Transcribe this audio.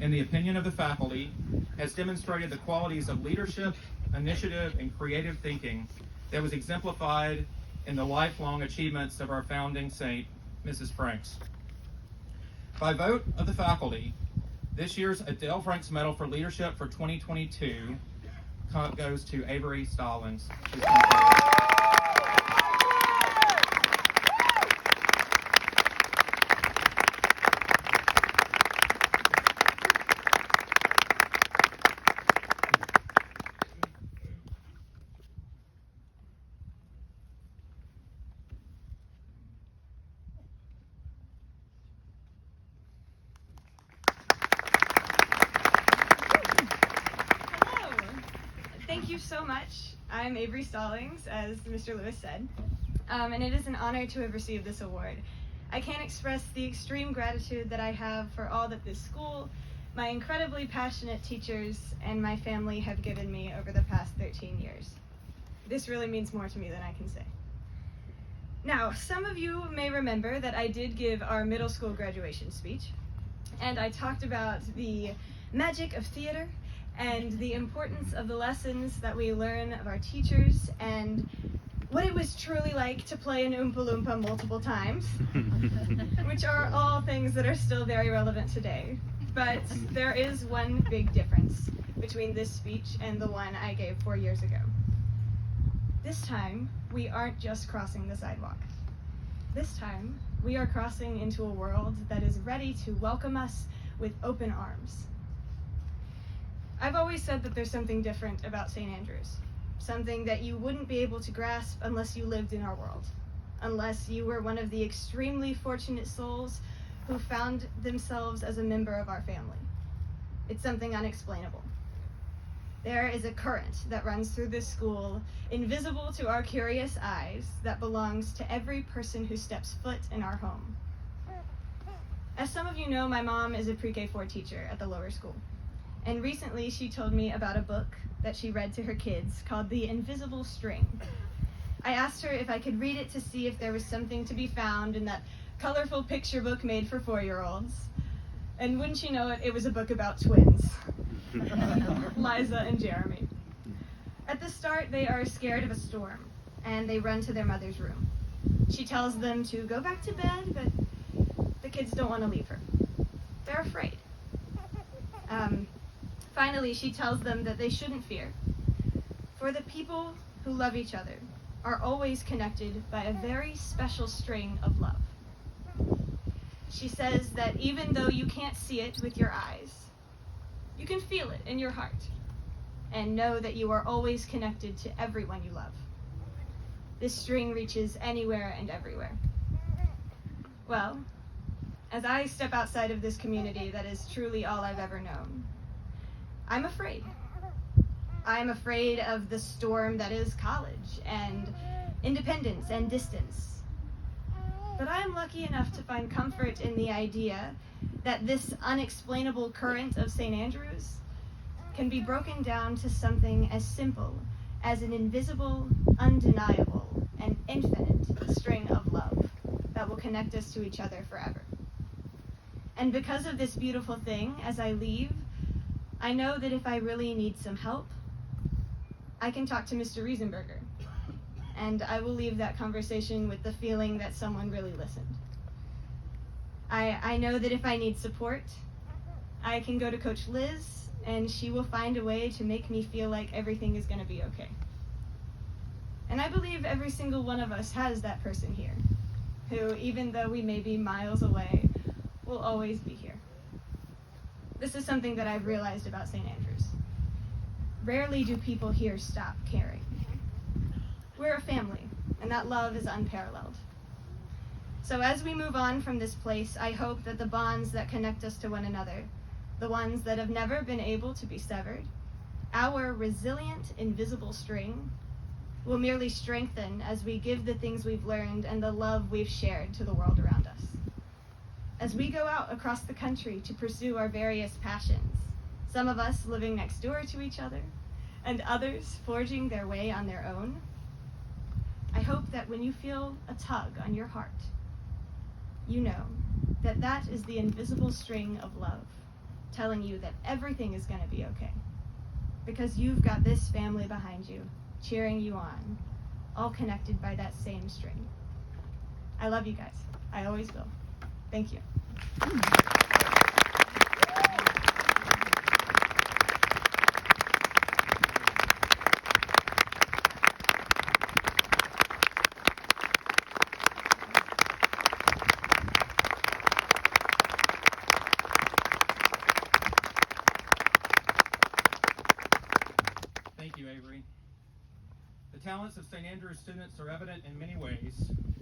in the opinion of the faculty, has demonstrated the qualities of leadership, initiative, and creative thinking that was exemplified in the lifelong achievements of our founding saint, Mrs. Franks. By vote of the faculty, this year's Adele Franks Medal for Leadership for 2022 goes to Avery Stallings. Thank you so much. I'm Avery Stallings, as Mr. Lewis said, and it is an honor to have received this award. I can't express the extreme gratitude that I have for all that this school, my incredibly passionate teachers, and my family have given me over the past 13 years. This really means more to me than I can say. Now, some of you may remember that I did give our middle school graduation speech, and I talked about the magic of theater and the importance of the lessons that we learn of our teachers and what it was truly like to play an Oompa Loompa multiple times, which are all things that are still very relevant today. But there is one big difference between this speech and the one I gave 4 years ago. This time, we aren't just crossing the sidewalk. This time, we are crossing into a world that is ready to welcome us with open arms. I've always said that there's something different about St. Andrews, something that you wouldn't be able to grasp unless you lived in our world, unless you were one of the extremely fortunate souls who found themselves as a member of our family. It's something unexplainable. There is a current that runs through this school, invisible to our curious eyes, that belongs to every person who steps foot in our home. As some of you know, my mom is a pre-K 4 teacher at the lower school. And recently she told me about a book that she read to her kids called The Invisible String. I asked her if I could read it to see if there was something to be found in that colorful picture book made for 4-year-olds. And wouldn't you know it, it was a book about twins, Liza and Jeremy. At the start, they are scared of a storm, and they run to their mother's room. She tells them to go back to bed, but the kids don't want to leave her. They're afraid. Finally, she tells them that they shouldn't fear, for the people who love each other are always connected by a very special string of love. She says that even though you can't see it with your eyes, you can feel it in your heart and know that you are always connected to everyone you love. This string reaches anywhere and everywhere. Well, as I step outside of this community that is truly all I've ever known, I'm afraid. I'm afraid of the storm that is college and independence and distance. But I am lucky enough to find comfort in the idea that this unexplainable current of St. Andrews can be broken down to something as simple as an invisible, undeniable, and infinite string of love that will connect us to each other forever. And because of this beautiful thing, as I leave, I know that if I really need some help, I can talk to Mr. Riesenberger, and I will leave that conversation with the feeling that someone really listened. I know that if I need support, I can go to Coach Liz, and she will find a way to make me feel like everything is going to be okay. And I believe every single one of us has that person here, who, even though we may be miles away, will always be here. This is something that I've realized about St. Andrews. Rarely do people here stop caring. We're a family, and that love is unparalleled. So as we move on from this place, I hope that the bonds that connect us to one another, the ones that have never been able to be severed, our resilient, invisible string, will merely strengthen as we give the things we've learned and the love we've shared to the world around us. As we go out across the country to pursue our various passions, some of us living next door to each other, and others forging their way on their own, I hope that when you feel a tug on your heart, you know that that is the invisible string of love telling you that everything is going to be okay. Because you've got this family behind you, cheering you on, all connected by that same string. I love you guys. I always will. Thank you. Thank you, Avery. The talents of St. Andrew's students are evident in many ways.